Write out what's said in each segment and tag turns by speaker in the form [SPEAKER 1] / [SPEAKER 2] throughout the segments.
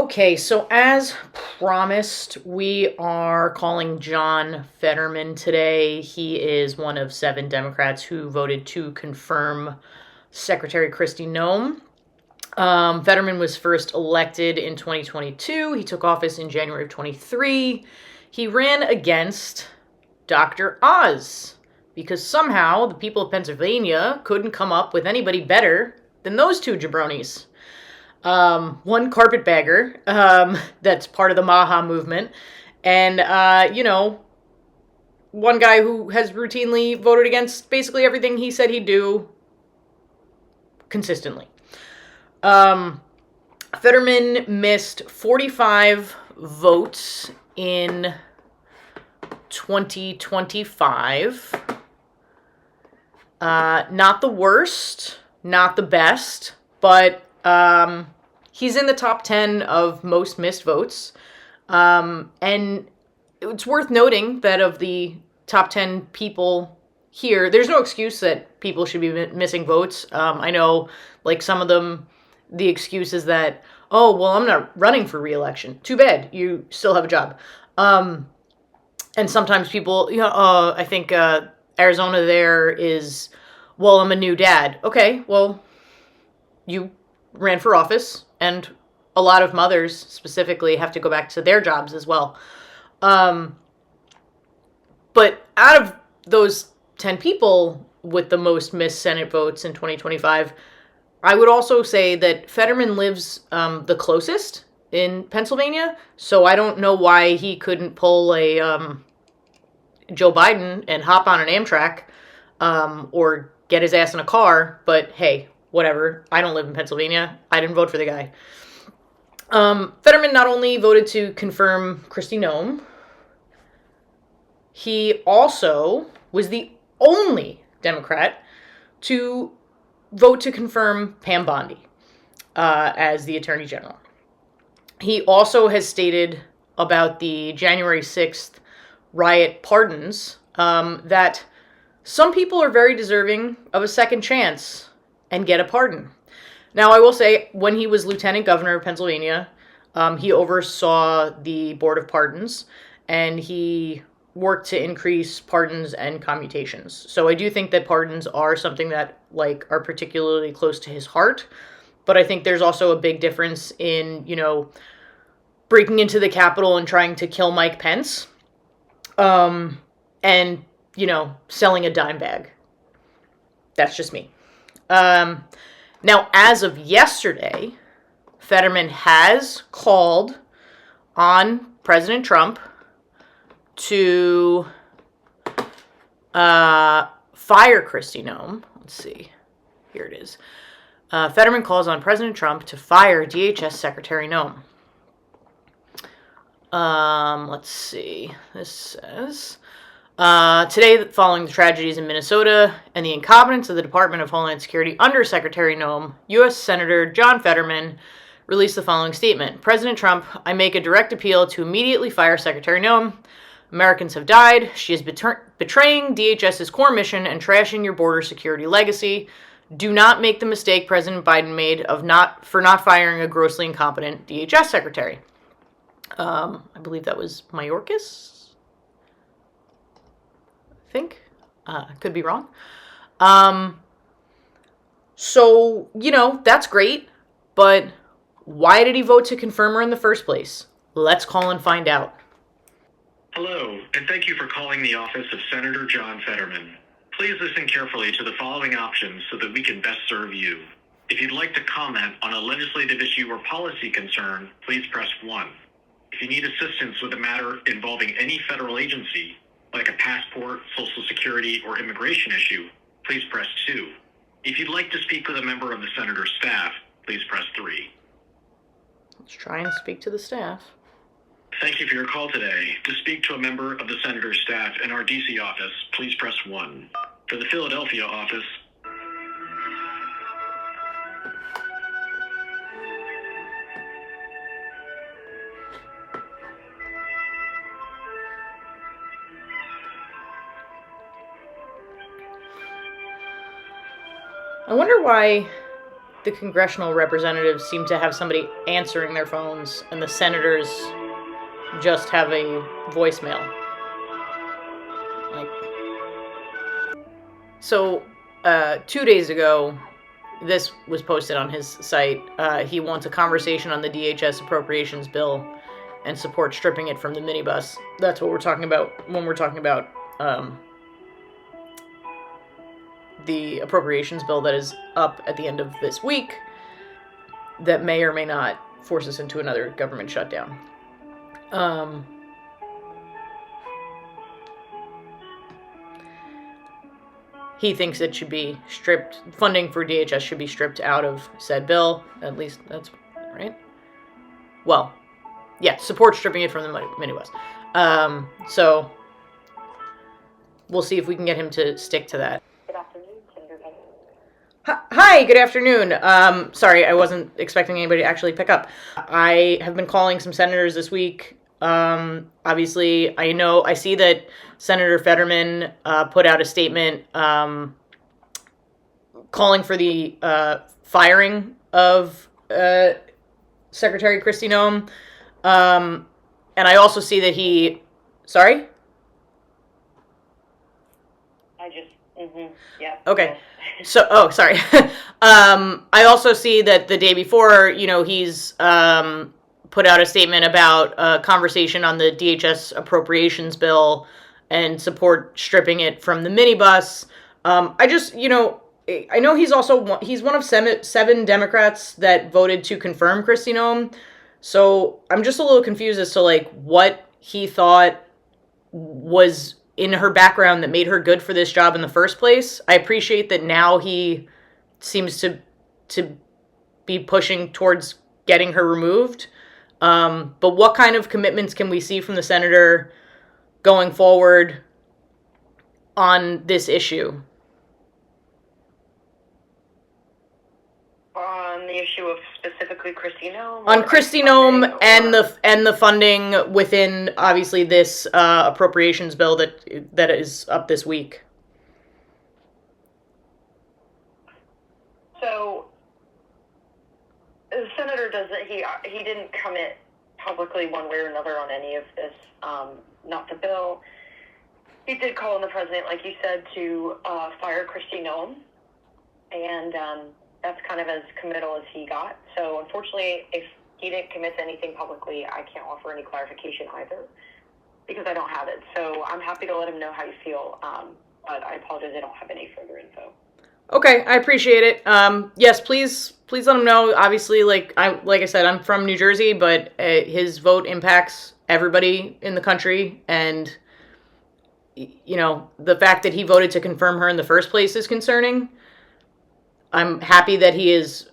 [SPEAKER 1] Okay, so as promised, we are calling John Fetterman today. He is one of 7 Democrats who voted to confirm Secretary Kristie Noem. Fetterman was first elected in 2022. He took office in January of 23. He ran against Dr. Oz because somehow the people of Pennsylvania couldn't come up with anybody better than those two jabronis. One carpetbagger that's part of the Maha movement, and, one guy who has routinely voted against basically everything he said he'd do consistently. Fetterman missed 45 votes in 2025. Not the worst, not the best, but he's in the top 10 of most missed votes. And it's worth noting that of the top 10 people here, there's no excuse that people should be missing votes. I know, like, some of them, the excuse is that, oh, well, I'm not running for re-election. Too bad. You still have a job. And sometimes people, I think Arizona there is, well, I'm a new dad. Okay, well, you ran for office, and a lot of mothers specifically have to go back to their jobs as well. But out of those 10 people with the most missed Senate votes in 2025, I would also say that Fetterman lives the closest in Pennsylvania, so I don't know why he couldn't pull a Joe Biden and hop on an Amtrak or get his ass in a car, but hey, whatever. I don't live in Pennsylvania. I didn't vote for the guy. Fetterman not only voted to confirm Kristie Noem, he also was the only Democrat to vote to confirm Pam Bondi as the Attorney General. He also has stated about the January 6th riot pardons that some people are very deserving of a second chance and get a pardon. Now, I will say, when he was Lieutenant Governor of Pennsylvania, he oversaw the Board of Pardons, and he worked to increase pardons and commutations. So I do think that pardons are something that, are particularly close to his heart. But I think there's also a big difference in, breaking into the Capitol and trying to kill Mike Pence, and, selling a dime bag. That's just me. Now, as of yesterday, Fetterman has called on President Trump to fire Kristie Noem. Let's see. Here it is. Fetterman calls on President Trump to fire DHS Secretary Noem. Let's see. This says, today, following the tragedies in Minnesota and the incompetence of the Department of Homeland Security under Secretary Noem, U.S. Senator John Fetterman released the following statement. President Trump, I make a direct appeal to immediately fire Secretary Noem. Americans have died. She is betraying DHS's core mission and trashing your border security legacy. Do not make the mistake President Biden made for not firing a grossly incompetent DHS secretary. I believe that was Mayorkas. I think. Could be wrong. So, that's great, but why did he vote to confirm her in the first place? Let's call and find out.
[SPEAKER 2] Hello, and thank you for calling the office of Senator John Fetterman. Please listen carefully to the following options so that we can best serve you. If you'd like to comment on a legislative issue or policy concern, please press 1. If you need assistance with a matter involving any federal agency, like a passport, social security, or immigration issue, please press 2. If you'd like to speak with a member of the Senator's staff, please press 3.
[SPEAKER 1] Let's try and speak to the staff.
[SPEAKER 2] Thank you for your call today. To speak to a member of the Senator's staff in our D.C. office, please press 1. For the Philadelphia office,
[SPEAKER 1] I wonder why the congressional representatives seem to have somebody answering their phones, and the senators just have a voicemail. Like, so 2 days ago, this was posted on his site. He wants a conversation on the DHS appropriations bill and support stripping it from the minibus. That's what we're talking about when we're talking about the appropriations bill that is up at the end of this week that may or may not force us into another government shutdown. He thinks it should be stripped, funding for DHS should be stripped out of said bill. At least that's right. Well, yeah, support stripping it from the minibus. So we'll see if we can get him to stick to that.
[SPEAKER 3] Good afternoon, Senator Fetterman.
[SPEAKER 1] Hi, good afternoon. Sorry, I wasn't expecting anybody to actually pick up. I have been calling some senators this week. Obviously, I see that Senator Fetterman put out a statement calling for the firing of Secretary Kristie Noem. And I also see that he... Sorry?
[SPEAKER 3] Yeah.
[SPEAKER 1] Okay. So, sorry. I also see that the day before, he's put out a statement about a conversation on the DHS appropriations bill and support stripping it from the minibus. I know he's one of seven Democrats that voted to confirm Kristie Noem. So I'm just a little confused as to what he thought was in her background that made her good for this job in the first place. I appreciate that now he seems to be pushing towards getting her removed. But what kind of commitments can we see from the senator going forward on this issue?
[SPEAKER 3] On the issue of specifically Kristie Noem?
[SPEAKER 1] On Kristie Noem and the funding within, obviously, this appropriations bill that is up this week.
[SPEAKER 3] So the senator he didn't commit publicly one way or another on any of this, not the bill. He did call on the president, like you said, to fire Kristie Noem, and that's kind of as committal as he got. So unfortunately, if he didn't commit to anything publicly, I can't offer any clarification either, because I don't have it. So I'm happy to let him know how you feel, but I apologize, I don't have any further info.
[SPEAKER 1] Okay, I appreciate it. Yes, please let him know. Obviously, like I said, I'm from New Jersey, but his vote impacts everybody in the country, and the fact that he voted to confirm her in the first place is concerning. I'm happy that he is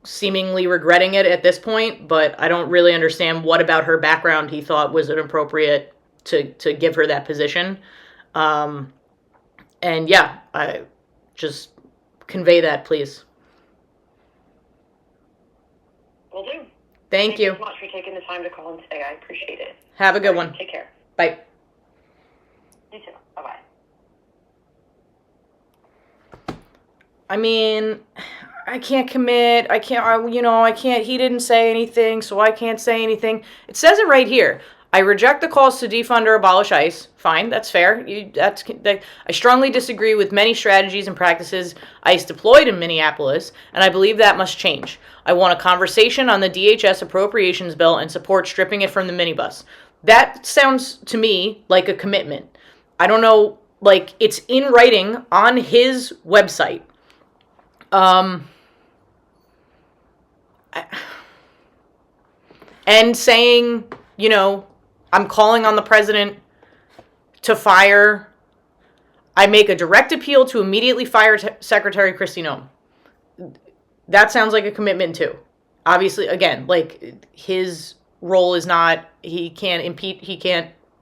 [SPEAKER 1] seemingly regretting it at this point, but I don't really understand what about her background he thought was inappropriate to give her that position. And yeah, I just convey that, please.
[SPEAKER 3] Will do.
[SPEAKER 1] Thank you.
[SPEAKER 3] Thank you so much for taking the time to call in today. I appreciate it.
[SPEAKER 1] Have a good one.
[SPEAKER 3] Take care.
[SPEAKER 1] Bye.
[SPEAKER 3] You too. Bye-bye.
[SPEAKER 1] I mean, I can't commit. I can't, he didn't say anything, so I can't say anything. It says it right here. I reject the calls to defund or abolish ICE. Fine, that's fair. I strongly disagree with many strategies and practices ICE deployed in Minneapolis, and I believe that must change. I want a conversation on the DHS appropriations bill and support stripping it from the minibus. That sounds to me like a commitment. I don't know, it's in writing on his website. And saying, I'm calling on the president to fire. I make a direct appeal to immediately fire Secretary Kristie Noem. That sounds like a commitment too. Obviously, again, his role is not, the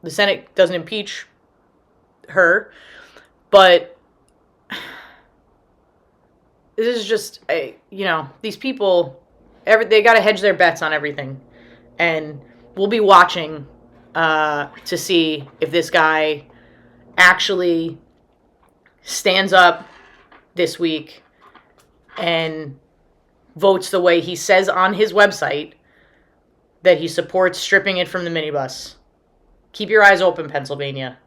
[SPEAKER 1] Senate doesn't impeach her, but this is just, these people, they got to hedge their bets on everything. And we'll be watching to see if this guy actually stands up this week and votes the way he says on his website that he supports stripping it from the minibus. Keep your eyes open, Pennsylvania.